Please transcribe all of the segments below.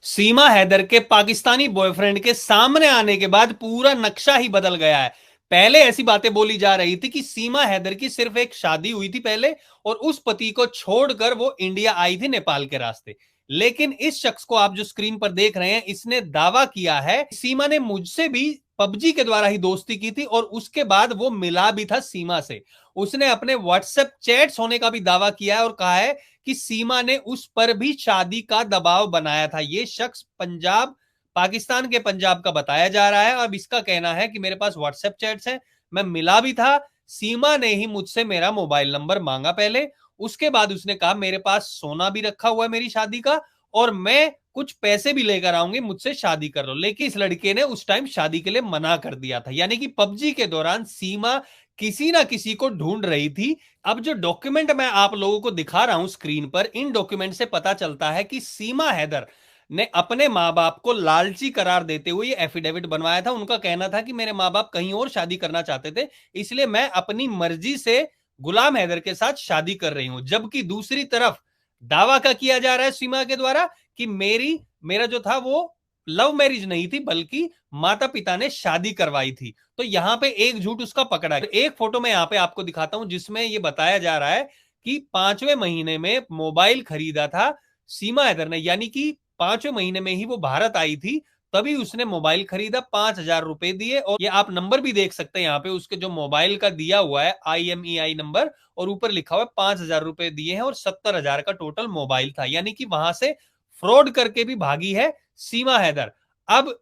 सीमा हैदर के पाकिस्तानी बॉयफ्रेंड के सामने आने के बाद पूरा नक्शा ही बदल गया है। पहले ऐसी बातें बोली जा रही थी कि सीमा हैदर की सिर्फ एक शादी हुई थी पहले और उस पति को छोड़कर वो इंडिया आई थी नेपाल के रास्ते। लेकिन इस शख्स को आप जो स्क्रीन पर देख रहे हैं, इसने दावा किया है सीमा ने मुझसे भी पबजी के द्वारा ही दोस्ती की थी और उसके बाद वो मिला भी था सीमा से। उसने अपने व्हाट्सएप चैट्स होने का भी दावा किया है और कहा है कि सीमा ने उस पर भी शादी का दबाव बनाया था। ये शख्स पंजाब, पाकिस्तान के पंजाब का बताया जा रहा है। अब इसका कहना है कि मेरे पास व्हाट्सएप चैट्स हैं, मैं मिला भी था, सीमा ने ही मुझसे मेरा मोबाइल नंबर मांगा पहले, उसके बाद उसने कहा मेरे पास सोना भी रखा हुआ है मेरी शादी का और मैं कुछ पैसे भी लेकर आऊंगी, मुझसे शादी कर लो। लेकिन इस लड़के ने उस टाइम शादी के लिए मना कर दिया था। यानी कि पबजी के दौरान सीमा किसी ना किसी को ढूंढ रही थी। अब जो डॉक्यूमेंट मैं आप लोगों को दिखा रहा हूं स्क्रीन पर, इन डॉक्यूमेंट से पता चलता है कि सीमा हैदर ने अपने मां बाप को लालची करार देते हुए ये एफिडेविट बनवाया था। उनका कहना था कि मेरे मां बाप कहीं और शादी करना चाहते थे, इसलिए मैं अपनी मर्जी से गुलाम हैदर के साथ शादी कर रही हूं। जबकि दूसरी तरफ दावा का किया जा रहा है सीमा के द्वारा कि मेरा जो था वो लव मैरिज नहीं थी, बल्कि माता पिता ने शादी करवाई थी। तो यहां पे एक झूठ उसका पकड़ा है। एक फोटो में यहां पे आपको दिखाता हूं जिसमें ये बताया जा रहा है कि 5वें महीने में मोबाइल खरीदा था सीमा हैदर ने। यानी कि 5वें महीने में ही वो भारत आई थी, तभी उसने मोबाइल खरीदा, 5,000 रुपए दिए। और ये आप नंबर भी देख सकते हैं यहाँ पे, उसके जो मोबाइल का दिया हुआ है IMEI नंबर, और ऊपर लिखा हुआ है 5,000 रुपए दिए हैं और 70,000 का टोटल मोबाइल था। यानी कि वहां से फ्रॉड करके भी भागी है सीमा हैदर। अब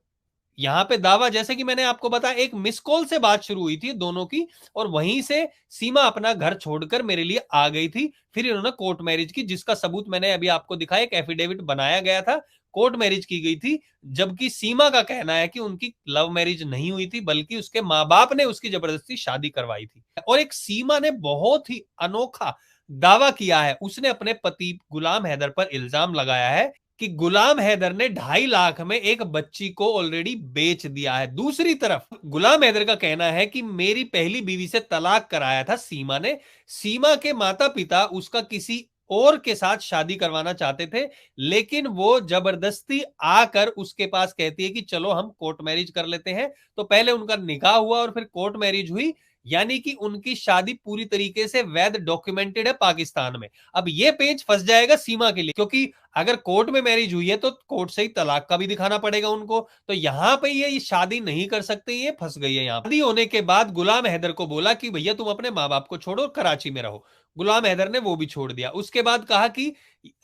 यहां पे दावा, जैसे कि मैंने आपको बताया, एक मिस कॉल से बात शुरू हुई थी दोनों की और वहीं से सीमा अपना घर छोड़कर मेरे लिए आ गई थी। फिर इन्होंने कोर्ट मैरिज की, जिसका सबूत मैंने अभी आपको दिखाया, एक एफिडेविट बनाया गया था, कोर्ट मैरिज की गई थी। जबकि सीमा का कहना है कि उनकी लव मैरिज नहीं हुई थी, बल्कि उसके मां बाप ने उसकी जबरदस्ती शादी करवाई थी। और एक सीमा ने बहुत ही अनोखा दावा किया है। उसने अपने पति गुलाम हैदर पर इल्जाम लगाया है कि गुलाम हैदर ने 2.5 लाख में एक बच्ची को ऑलरेडी बेच दिया है। दूसरी तरफ गुलाम हैदर का कहना है कि मेरी पहली बीवी से तलाक कराया था सीमा ने। सीमा के माता पिता उसका किसी और के साथ शादी करवाना चाहते थे, लेकिन वो जबरदस्ती आकर उसके पास कहती है कि चलो हम कोर्ट मैरिज कर लेते हैं। तो पहले उनका निकाह हुआ और फिर कोर्ट मैरिज हुई। यानी कि उनकी शादी पूरी तरीके से वैध डॉक्यूमेंटेड है पाकिस्तान में। अब ये पेज फंस जाएगा सीमा के लिए, क्योंकि अगर कोर्ट में मैरिज हुई है तो कोर्ट से ही तलाक का भी दिखाना पड़ेगा उनको। तो यहां पे ये शादी नहीं कर सकते, ये फंस गई है। यहां शादी होने के बाद गुलाम हैदर को बोला कि भैया तुम अपने माँ बाप को छोड़ो, कराची में रहो। गुलाम हैदर ने वो भी छोड़ दिया। उसके बाद कहा कि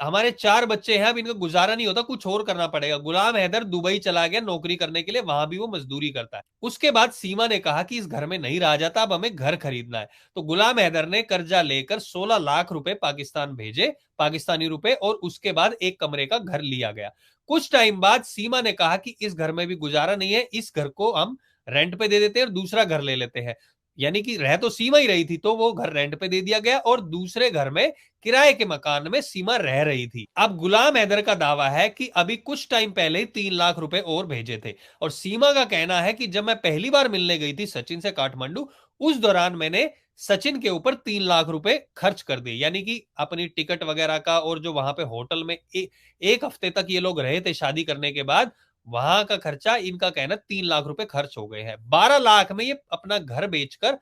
हमारे 4 बच्चे हैं, अब इनका गुजारा नहीं होता, कुछ और करना पड़ेगा। गुलाम हैदर दुबई चला गया नौकरी करने के लिए, वहां भी वो मजदूरी करता है। उसके बाद सीमा ने कहा कि इस घर में नहीं रहा जाता, अब हमें घर खरीदना है। तो गुलाम हैदर ने कर्जा लेकर 16 लाख रुपए पाकिस्तान भेजे, पाकिस्तानी रुपए, और उसके बाद एक कमरे का घर लिया गया। कुछ टाइम बाद सीमा ने कहा कि इस घर में भी गुजारा नहीं है, इस घर को हम रेंट पे दे देते हैं और दूसरा घर ले लेते हैं। यानी कि रह तो सीमा ही रही थी, तो वो घर रेंट पे दे दिया गया और दूसरे घर में किराए के मकान में सीमा रह रही थी। अब गुलाम हैदर का दावा है कि अभी कुछ टाइम पहले ही 3 लाख रुपए और भेजे थे। और सीमा का कहना है कि जब मैं पहली बार मिलने गई थी सचिन से काठमांडू, उस दौरान मैंने सचिन के ऊपर 3 लाख रुपए खर्च कर दिए। यानी कि अपनी टिकट वगैरह का, और जो वहां पे होटल में एक हफ्ते तक ये लोग रहे थे शादी करने के बाद, वहां का खर्चा, इनका कहना 3 लाख रुपए खर्च हो गए हैं। 12 लाख में ये अपना घर बेचकर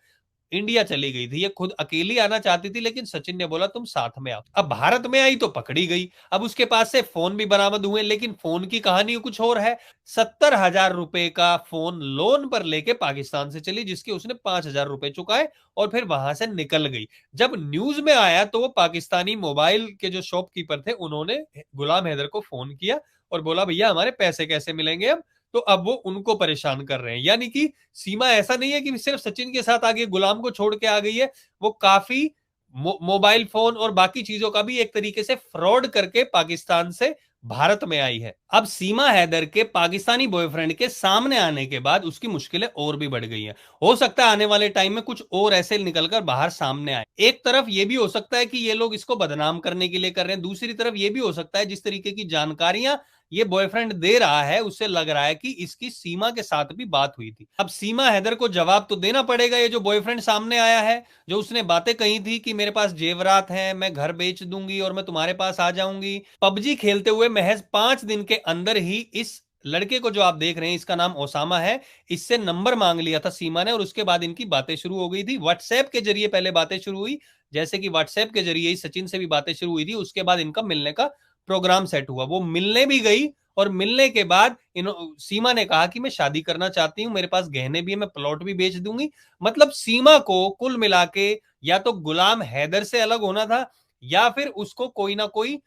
इंडिया चली गई थी। ये खुद अकेली आना चाहती थी, लेकिन सचिन ने बोला तुम साथ में आओ। अब भारत में आई तो पकड़ी गई। अब उसके पास से फोन भी बरामद हुए, लेकिन फोन की कहानी कुछ और है। 70,000 रुपए का फोन लोन पर लेके पाकिस्तान से चली, जिसके उसने 5,000 रुपए चुकाए और फिर वहां से निकल गई। जब न्यूज में आया तो वो पाकिस्तानी मोबाइल के जो शॉपकीपर थे, उन्होंने गुलाम हैदर को फोन किया और बोला भैया हमारे पैसे कैसे मिलेंगे अब। तो अब वो उनको परेशान कर रहे हैं। यानी कि सीमा ऐसा नहीं है कि सिर्फ सचिन के साथ आ गई, गुलाम को छोड़ के आ गई है। वो काफी मोबाइल फोन और बाकी चीजों का भी एक तरीके से फ्रॉड करके पाकिस्तान से भारत में आई है। अब सीमा हैदर के पाकिस्तानी बॉयफ्रेंड के सामने आने के बाद उसकी मुश्किलें और भी बढ़ गई हैं। हो सकता है आने वाले टाइम में कुछ और ऐसे निकलकर बाहर सामने आए। एक तरफ ये भी हो सकता है कि ये लोग इसको बदनाम करने के लिए कर रहे हैं, दूसरी तरफ ये भी हो सकता है जिस तरीके की जानकारियां ये बॉयफ्रेंड दे रहा है, उससे लग रहा है कि इसकी सीमा के साथ भी बात हुई थी। अब सीमा हैदर को जवाब तो देना पड़ेगा, ये जो बॉयफ्रेंड सामने आया है, जो उसने बातें कही थी कि मेरे पास जेवरात हैं, मैं घर बेच दूंगी और मैं तुम्हारे पास आ जाऊंगी। पबजी खेलते हुए महज 5 दिन के अंदर ही इस लड़के को जो आप देख रहे हैं, इसका नाम ओसामा है, इससे नंबर मांग लिया था सीमा ने और उसके बाद इनकी बातें शुरू हो गई थी। व्हाट्सएप के जरिए पहले बातें शुरू हुई, जैसे कि व्हाट्सएप के जरिए ही सचिन से भी बातें शुरू हुई थी। उसके बाद इनका मिलने का प्रोग्राम सेट हुआ, वो मिलने भी गई और मिलने के बाद सीमा ने कहा कि मैं शादी करना चाहती हूं, मेरे पास गहने भी है, मैं प्लॉट भी बेच दूंगी। मतलब सीमा को कुल मिला के या तो गुलाम हैदर से अलग होना था या फिर उसको कोई ना कोई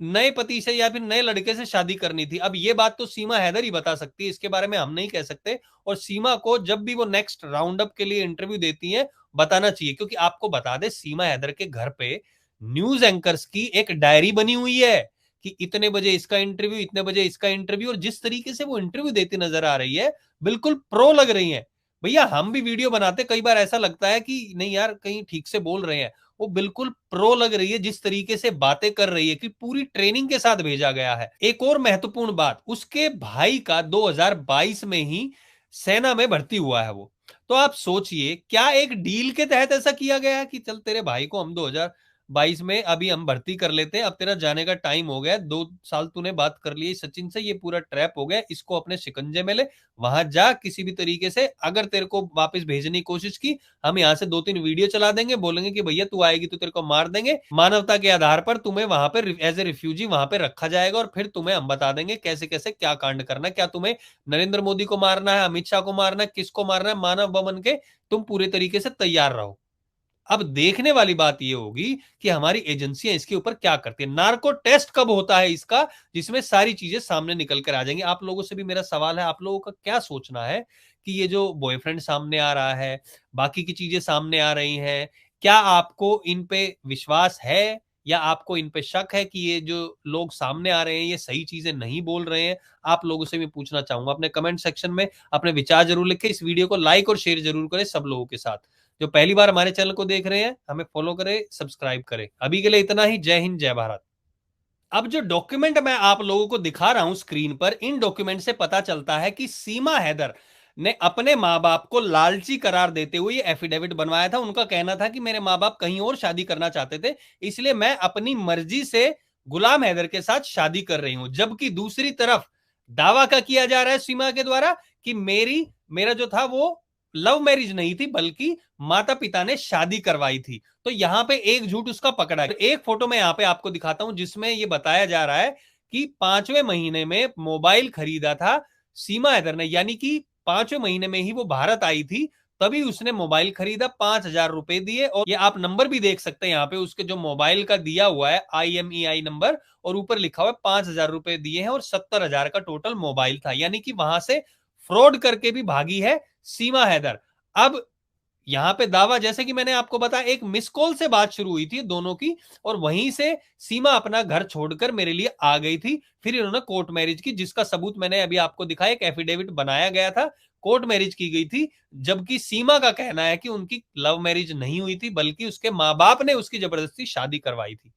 नए पति से या फिर नए लड़के से शादी करनी थी। अब ये बात तो सीमा हैदर ही बता सकती है, इसके बारे में हम नहीं कह सकते। और सीमा को जब भी वो नेक्स्ट राउंड अप के लिए इंटरव्यू देती है बताना चाहिए, क्योंकि आपको बता दे सीमा हैदर के घर पे न्यूज एंकर्स की एक डायरी बनी हुई है कि इतने बजे इसका इंटरव्यू, इतने बजे इसका इंटरव्यू। और जिस तरीके से वो इंटरव्यू देती नजर आ रही है, बिल्कुल प्रो लग रही है। भैया हम भी वीडियो बनाते, कई बार ऐसा लगता है कि नहीं यार कहीं ठीक से बोल रहे हैं, वो बिल्कुल प्रो लग रही है। जिस तरीके से बातें कर रही है कि पूरी ट्रेनिंग के साथ भेजा गया है। एक और महत्वपूर्ण बात, उसके भाई का 2022 में ही सेना में भर्ती हुआ है वो। तो आप सोचिए क्या एक डील के तहत ऐसा किया गया है कि चल तेरे भाई को हम 2022 में अभी हम भर्ती कर लेते हैं, अब तेरा जाने का टाइम हो गया, 2 साल तूने बात कर ली सचिन से, ये पूरा ट्रैप हो गया, इसको अपने शिकंजे में ले, वहां जा किसी भी तरीके से, अगर तेरे को वापस भेजने की कोशिश की, हम यहाँ से 2-3 वीडियो चला देंगे, बोलेंगे कि भैया तू आएगी तो तेरे को मार देंगे, मानवता के आधार पर तुम्हें वहां पर एज ए रिफ्यूजी वहां पर रखा जाएगा और फिर तुम्हें हम बता देंगे कैसे कैसे क्या कांड करना है, क्या तुम्हें नरेंद्र मोदी को मारना है, अमित शाह को मारना है, किसको मारना है, मानव बमन के तुम पूरे तरीके से तैयार रहो। अब देखने वाली बात यह होगी कि हमारी एजेंसियां इसके ऊपर क्या करती है। नार्को टेस्ट कब होता है इसका, जिसमें सारी चीजें सामने निकल कर आ जाएंगी। आप लोगों से भी मेरा सवाल है, आप लोगों का क्या सोचना है कि ये जो बॉयफ्रेंड सामने आ रहा है, बाकी की चीजें सामने आ रही हैं, क्या आपको इन पे विश्वास है या आपको इन पे शक है कि ये जो लोग सामने आ रहे हैं ये सही चीजें नहीं बोल रहे हैं? आप लोगों से मैं पूछना चाहूंगा। अपने कमेंट सेक्शन में अपने विचार जरूर लिखें, इस वीडियो को लाइक और शेयर जरूर करें सब लोगों के साथ। जो पहली बार हमारे चैनल को देख रहे हैं, हमें फॉलो करें, सब्सक्राइब करें। अभी के लिए इतना ही। जय हिंद, जय भारत। अब जो डॉक्यूमेंट मैं आप लोगों को दिखा रहा हूं स्क्रीन पर, इन डॉक्यूमेंट से पता चलता है कि सीमा हैदर ने अपने मां बाप को लालची करार देते हुए ये एफिडेविट बनवाया था। उनका कहना था कि मेरे मां बाप कहीं और शादी करना चाहते थे, इसलिए मैं अपनी मर्जी से गुलाम हैदर के साथ शादी कर रही हूं। जबकि दूसरी तरफ दावा का किया जा रहा है सीमा के द्वारा कि मेरा जो था वो लव मैरिज नहीं थी, बल्कि माता पिता ने शादी करवाई थी। तो यहां पे एक झूठ उसका पकड़ा गया। एक फोटो मैं यहां पे आपको दिखाता हूं जिसमें यह बताया जा रहा है कि 5वें महीने में मोबाइल खरीदा था सीमा हैदर ने, यानी कि 5वें महीने में ही वो भारत आई थी, तभी उसने मोबाइल खरीदा, 5,000 रुपए दिए। और ये आप नंबर भी देख सकते हैं यहाँ पे, उसके जो मोबाइल का दिया हुआ है IMEI नंबर, और ऊपर लिखा हुआ है 5,000 रुपए दिए हैं और 70,000 का टोटल मोबाइल था। यानी कि वहां से फ्रॉड करके भी भागी है सीमा हैदर। अब यहां पे दावा, जैसे कि मैंने आपको बताया, एक मिस कॉल से बात शुरू हुई थी दोनों की, और वहीं से सीमा अपना घर छोड़कर मेरे लिए आ गई थी। फिर इन्होंने कोर्ट मैरिज की, जिसका सबूत मैंने अभी आपको दिखाया, एक एफिडेविट बनाया गया था, कोर्ट मैरिज की गई थी। जबकि सीमा का कहना है कि उनकी लव मैरिज नहीं हुई थी, बल्कि उसके मां बाप ने उसकी जबरदस्ती शादी करवाई थी।